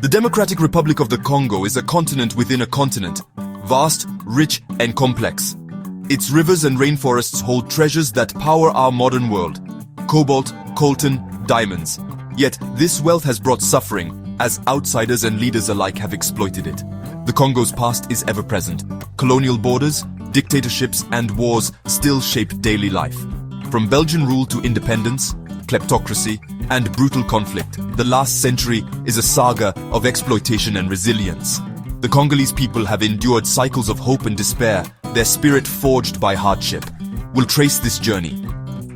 The Democratic Republic of the Congo is a continent within a continent, vast, rich, and complex. Its rivers and rainforests hold treasures that power our modern world: cobalt, coltan, diamonds. Yet this wealth has brought suffering, as outsiders and leaders alike have exploited it. The Congo's past is ever present. Colonial borders, dictatorships, and wars still shape daily life. From Belgian rule to independence, kleptocracy, and brutal conflict, the last century is a saga of exploitation and resilience. The Congolese people have endured cycles of hope and despair, their spirit forged by hardship. We'll trace this journey.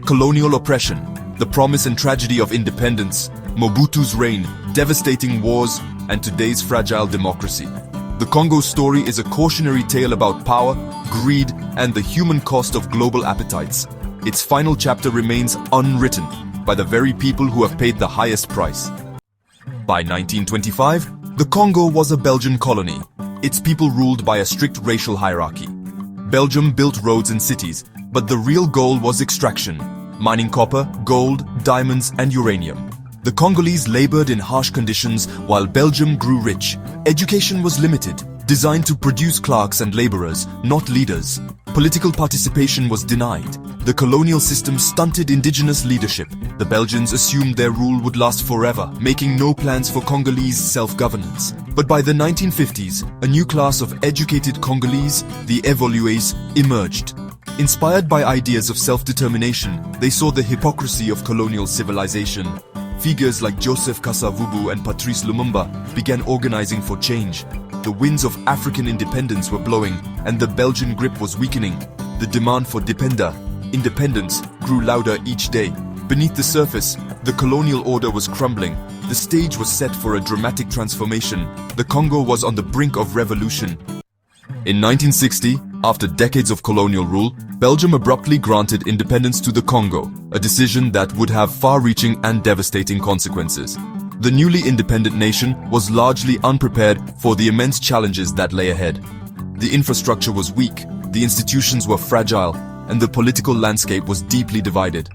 Colonial oppression, the promise and tragedy of independence, Mobutu's reign, devastating wars, and today's fragile democracy. The Congo story is a cautionary tale about power, greed, and the human cost of global appetites. Its final chapter remains unwritten by the very people who have paid the highest price. By 1925, the Congo was a Belgian colony, its people ruled by a strict racial hierarchy. Belgium built roads and cities, but the real goal was extraction, mining copper, gold, diamonds, and uranium. The Congolese labored in harsh conditions while Belgium grew rich. Education was limited, designed to produce clerks and laborers, not leaders. Political participation was denied. The colonial system stunted indigenous leadership. The Belgians assumed their rule would last forever, making no plans for Congolese self-governance. But by the 1950s, a new class of educated Congolese, the évolués, emerged. Inspired by ideas of self-determination, they saw the hypocrisy of colonial civilization. Figures like Joseph Kasavubu and Patrice Lumumba began organizing for change. The winds of African independence were blowing, and the Belgian grip was weakening. The demand for independence grew louder each day. Beneath the surface, the colonial order was crumbling. The stage was set for a dramatic transformation. The Congo was on the brink of revolution. In 1960, after decades of colonial rule, Belgium abruptly granted independence to the Congo, a decision that would have far-reaching and devastating consequences. The newly independent nation was largely unprepared for the immense challenges that lay ahead. The infrastructure was weak, the institutions were fragile, and the political landscape was deeply divided.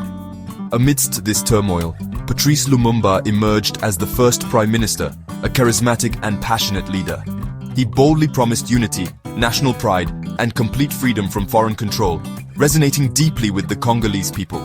Amidst this turmoil, Patrice Lumumba emerged as the first prime minister, a charismatic and passionate leader. He boldly promised unity, national pride, and complete freedom from foreign control, resonating deeply with the Congolese people.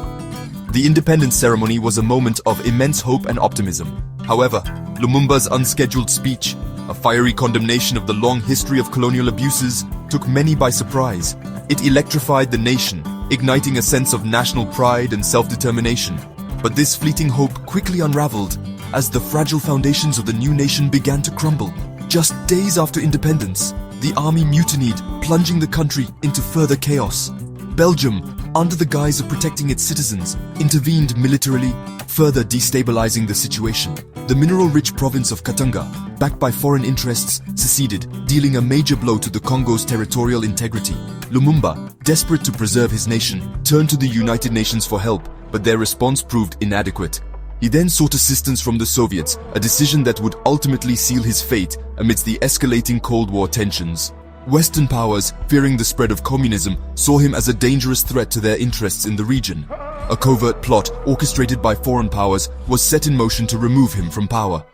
The independence ceremony was a moment of immense hope and optimism. However, Lumumba's unscheduled speech, a fiery condemnation of the long history of colonial abuses, took many by surprise. It electrified the nation, igniting a sense of national pride and self-determination. But this fleeting hope quickly unraveled as the fragile foundations of the new nation began to crumble. Just days after independence, the army mutinied, plunging the country into further chaos. Belgium, under the guise of protecting its citizens, intervened militarily, further destabilizing the situation. The mineral-rich province of Katanga, backed by foreign interests, seceded, dealing a major blow to the Congo's territorial integrity. Lumumba, desperate to preserve his nation, turned to the United Nations for help, but their response proved inadequate. He then sought assistance from the Soviets, a decision that would ultimately seal his fate amidst the escalating Cold War tensions. Western powers, fearing the spread of communism, saw him as a dangerous threat to their interests in the region. A covert plot orchestrated by foreign powers was set in motion to remove him from power.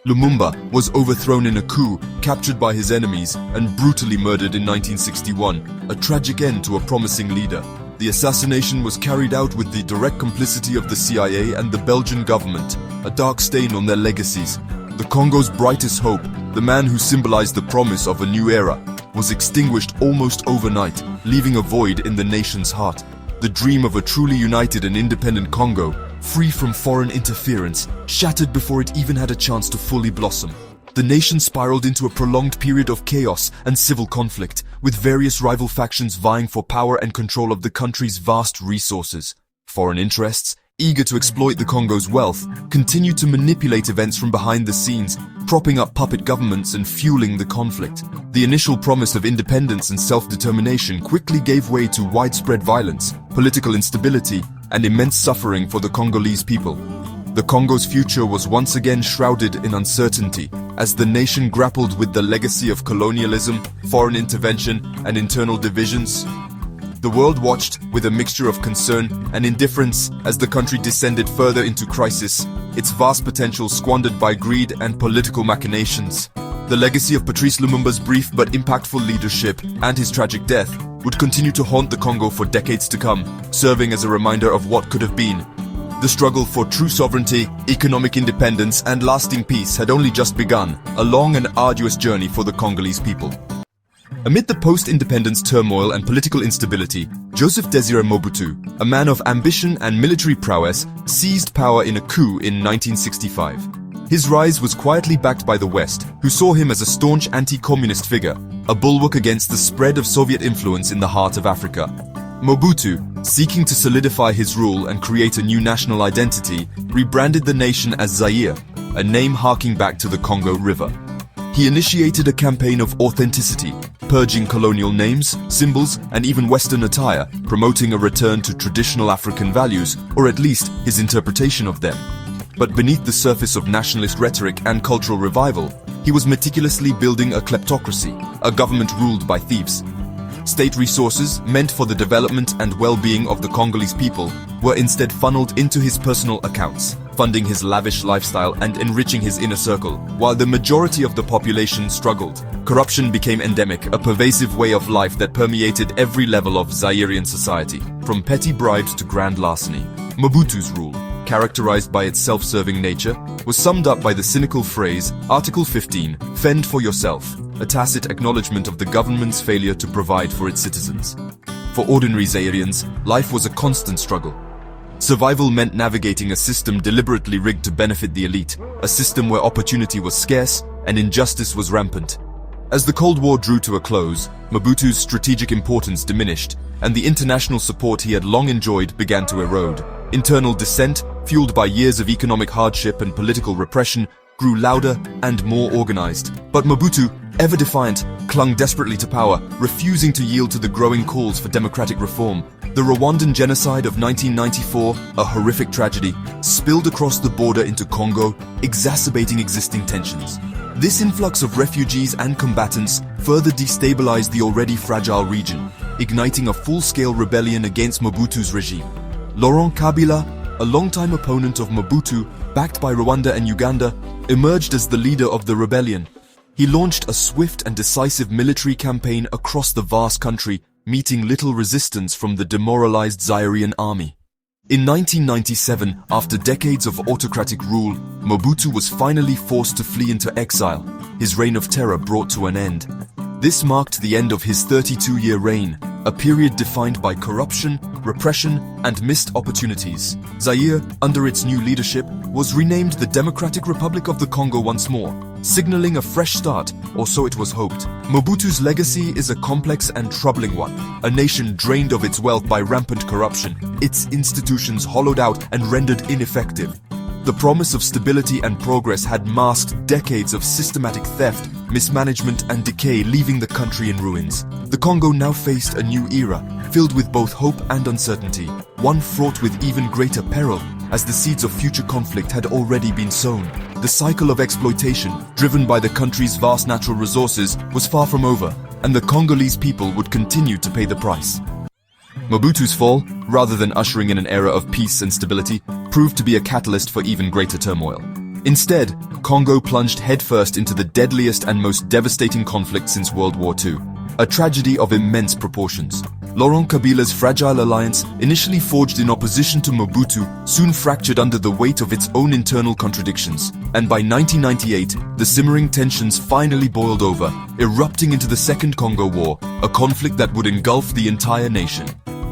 Lumumba was overthrown in a coup, captured by his enemies, and brutally murdered in 1961, a tragic end to a promising leader. The assassination was carried out with the direct complicity of the CIA and the Belgian government, a dark stain on their legacies. The Congo's brightest hope, the man who symbolized the promise of a new era, was extinguished almost overnight, leaving a void in the nation's heart. The dream of a truly united and independent Congo, free from foreign interference, shattered before it even had a chance to fully blossom. The nation spiraled into a prolonged period of chaos and civil conflict, with various rival factions vying for power and control of the country's vast resources. Foreign interests, eager to exploit the Congo's wealth, continued to manipulate events from behind the scenes, propping up puppet governments and fueling the conflict. The initial promise of independence and self-determination quickly gave way to widespread violence, political instability, and immense suffering for the Congolese people. The Congo's future was once again shrouded in uncertainty as the nation grappled with the legacy of colonialism, foreign intervention, and internal divisions. The world watched with a mixture of concern and indifference as the country descended further into crisis, its vast potential squandered by greed and political machinations. The legacy of Patrice Lumumba's brief but impactful leadership and his tragic death would continue to haunt the Congo for decades to come, serving as a reminder of what could have been. The struggle for true sovereignty, economic independence, and lasting peace had only just begun, a long and arduous journey for the Congolese people. Amid the post-independence turmoil and political instability, Joseph Désiré Mobutu, a man of ambition and military prowess, seized power in a coup in 1965. His rise was quietly backed by the West, who saw him as a staunch anti-communist figure, a bulwark against the spread of Soviet influence in the heart of Africa. Mobutu, seeking to solidify his rule and create a new national identity, rebranded the nation as Zaire, a name harking back to the Congo River. He initiated a campaign of authenticity, purging colonial names, symbols, and even Western attire, promoting a return to traditional African values, or at least his interpretation of them. But beneath the surface of nationalist rhetoric and cultural revival, he was meticulously building a kleptocracy, a government ruled by thieves. State resources, meant for the development and well-being of the Congolese people, were instead funneled into his personal accounts, funding his lavish lifestyle and enriching his inner circle. While the majority of the population struggled, corruption became endemic, a pervasive way of life that permeated every level of Zairean society, from petty bribes to grand larceny. Mobutu's rule, characterized by its self-serving nature, was summed up by the cynical phrase, Article 15, fend for yourself, a tacit acknowledgement of the government's failure to provide for its citizens. For ordinary Zairians, life was a constant struggle. Survival meant navigating a system deliberately rigged to benefit the elite, a system where opportunity was scarce and injustice was rampant. As the Cold War drew to a close, Mobutu's strategic importance diminished, and the international support he had long enjoyed began to erode. Internal dissent, fueled by years of economic hardship and political repression, grew louder and more organized. But Mobutu, ever defiant, clung desperately to power, refusing to yield to the growing calls for democratic reform. The Rwandan genocide of 1994, a horrific tragedy, spilled across the border into Congo, exacerbating existing tensions. This influx of refugees and combatants further destabilized the already fragile region, igniting a full-scale rebellion against Mobutu's regime. Laurent Kabila, a longtime opponent of Mobutu, backed by Rwanda and Uganda, emerged as the leader of the rebellion. He launched a swift and decisive military campaign across the vast country, meeting little resistance from the demoralized Zairean army. In 1997, after decades of autocratic rule, Mobutu was finally forced to flee into exile, his reign of terror brought to an end. This marked the end of his 32-year reign, a period defined by corruption, repression, and missed opportunities. Zaire, under its new leadership, was renamed the Democratic Republic of the Congo once more, signaling a fresh start, or so it was hoped. Mobutu's legacy is a complex and troubling one, a nation drained of its wealth by rampant corruption, its institutions hollowed out and rendered ineffective. The promise of stability and progress had masked decades of systematic theft, mismanagement, and decay, leaving the country in ruins. The Congo now faced a new era, filled with both hope and uncertainty, one fraught with even greater peril, as the seeds of future conflict had already been sown. The cycle of exploitation, driven by the country's vast natural resources, was far from over, and the Congolese people would continue to pay the price. Mobutu's fall, rather than ushering in an era of peace and stability, proved to be a catalyst for even greater turmoil. Instead, Congo plunged headfirst into the deadliest and most devastating conflict since World War II, a tragedy of immense proportions. Laurent Kabila's fragile alliance, initially forged in opposition to Mobutu, soon fractured under the weight of its own internal contradictions, and by 1998, the simmering tensions finally boiled over, erupting into the Second Congo War, a conflict that would engulf the entire nation.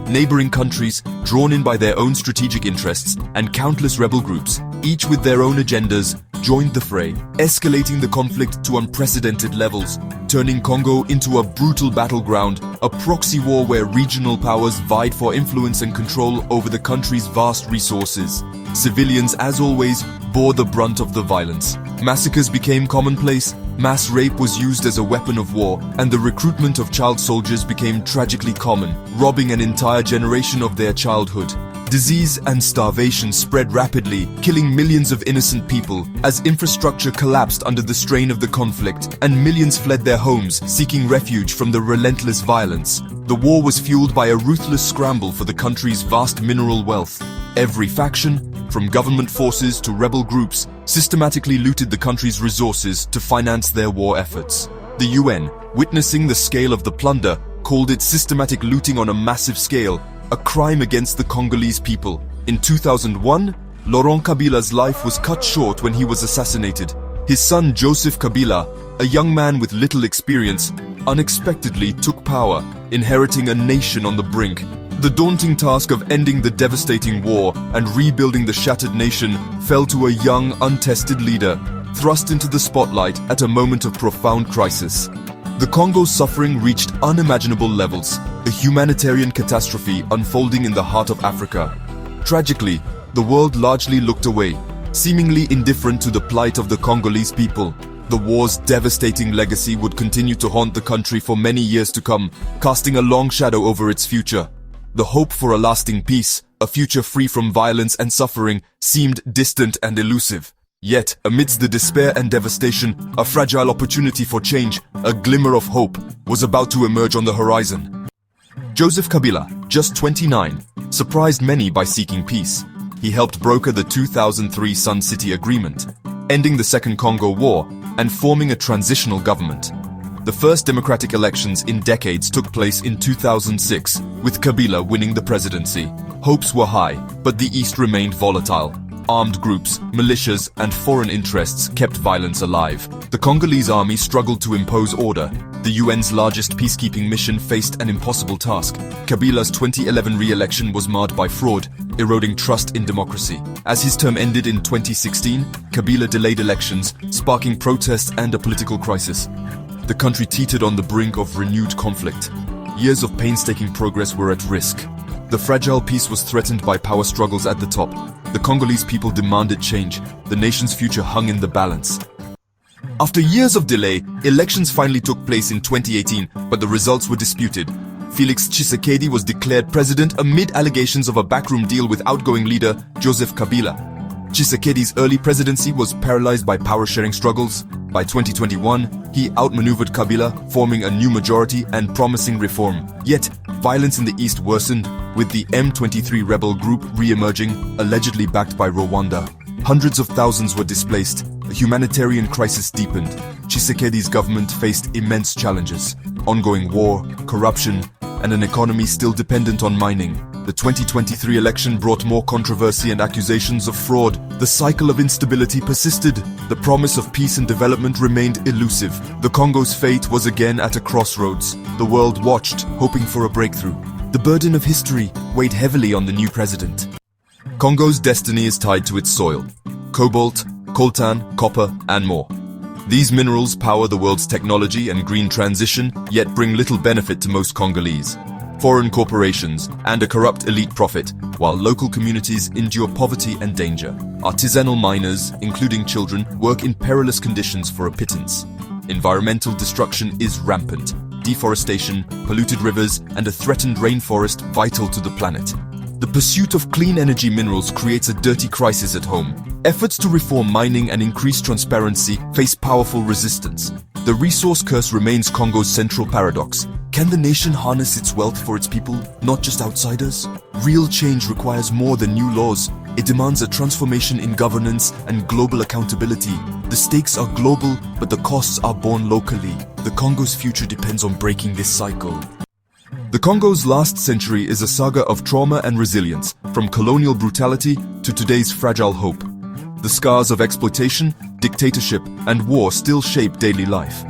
Neighboring countries, drawn in by their own strategic interests, and countless rebel groups, each with their own agendas, joined the fray, escalating the conflict to unprecedented levels, turning Congo into a brutal battleground, a proxy war where regional powers vied for influence and control over the country's vast resources. Civilians, as always, bore the brunt of the violence. Massacres became commonplace, mass rape was used as a weapon of war, and the recruitment of child soldiers became tragically common, robbing an entire generation of their childhood. Disease and starvation spread rapidly, killing millions of innocent people as infrastructure collapsed under the strain of the conflict and millions fled their homes, seeking refuge from the relentless violence. The war was fueled by a ruthless scramble for the country's vast mineral wealth. Every faction, from government forces to rebel groups, systematically looted the country's resources to finance their war efforts. The UN, witnessing the scale of the plunder, called it systematic looting on a massive scale, a crime against the Congolese people. In 2001, Laurent Kabila's life was cut short when he was assassinated. His son Joseph Kabila, a young man with little experience, unexpectedly took power, inheriting a nation on the brink. The daunting task of ending the devastating war and rebuilding the shattered nation fell to a young, untested leader, thrust into the spotlight at a moment of profound crisis. The Congo's suffering reached unimaginable levels, a humanitarian catastrophe unfolding in the heart of Africa. Tragically, the world largely looked away, seemingly indifferent to the plight of the Congolese people. The war's devastating legacy would continue to haunt the country for many years to come, casting a long shadow over its future. The hope for a lasting peace, a future free from violence and suffering, seemed distant and elusive. Yet, amidst the despair and devastation, a fragile opportunity for change, a glimmer of hope, was about to emerge on the horizon. Joseph Kabila, just 29, surprised many by seeking peace. He helped broker the 2003 Sun City Agreement, ending the Second Congo War and forming a transitional government. The first democratic elections in decades took place in 2006, with Kabila winning the presidency. Hopes were high, but the East remained volatile. Armed groups, militias, and foreign interests kept violence alive. The Congolese army struggled to impose order. The UN's largest peacekeeping mission faced an impossible task. Kabila's 2011 re-election was marred by fraud, eroding trust in democracy. As his term ended in 2016, Kabila delayed elections, sparking protests and a political crisis. The country teetered on the brink of renewed conflict. Years of painstaking progress were at risk. The fragile peace was threatened by power struggles at the top. The Congolese people demanded change. The nation's future hung in the balance. After years of delay, elections finally took place in 2018, but the results were disputed. Felix Tshisekedi was declared president amid allegations of a backroom deal with outgoing leader Joseph Kabila. Tshisekedi's early presidency was paralyzed by power-sharing struggles. By 2021, he outmaneuvered Kabila, forming a new majority and promising reform. Yet, violence in the east worsened, with the M23 rebel group re-emerging, allegedly backed by Rwanda. Hundreds of thousands were displaced. A humanitarian crisis deepened. Tshisekedi's government faced immense challenges: ongoing war, corruption, and an economy still dependent on mining. The 2023 election brought more controversy and accusations of fraud. The cycle of instability persisted. The promise of peace and development remained elusive. The Congo's fate was again at a crossroads. The world watched, hoping for a breakthrough. The burden of history weighed heavily on the new president. Congo's destiny is tied to its soil: cobalt, coltan, copper, and more. These minerals power the world's technology and green transition, yet bring little benefit to most Congolese. Foreign corporations and a corrupt elite profit, while local communities endure poverty and danger. Artisanal miners, including children, work in perilous conditions for a pittance. Environmental destruction is rampant. Deforestation, polluted rivers, and a threatened rainforest vital to the planet. The pursuit of clean energy minerals creates a dirty crisis at home. Efforts to reform mining and increase transparency face powerful resistance. The resource curse remains Congo's central paradox. Can the nation harness its wealth for its people, not just outsiders? Real change requires more than new laws. It demands a transformation in governance and global accountability. The stakes are global, but the costs are borne locally. The Congo's future depends on breaking this cycle. The Congo's last century is a saga of trauma and resilience, from colonial brutality to today's fragile hope. The scars of exploitation, dictatorship, and war still shape daily life.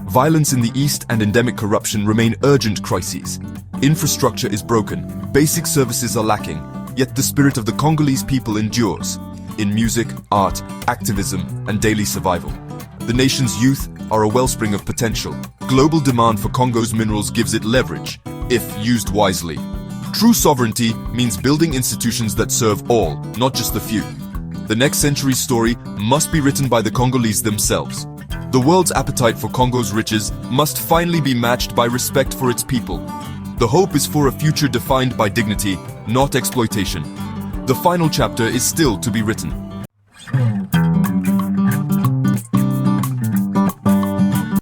Violence in the east and endemic corruption remain urgent crises. Infrastructure is broken, basic services are lacking, yet the spirit of the Congolese people endures. In music, art, activism, and daily survival. The nation's youth are a wellspring of potential. Global demand for Congo's minerals gives it leverage, if used wisely. True sovereignty means building institutions that serve all, not just the few. The next century's story must be written by the Congolese themselves. The world's appetite for Congo's riches must finally be matched by respect for its people. The hope is for a future defined by dignity, not exploitation. The final chapter is still to be written.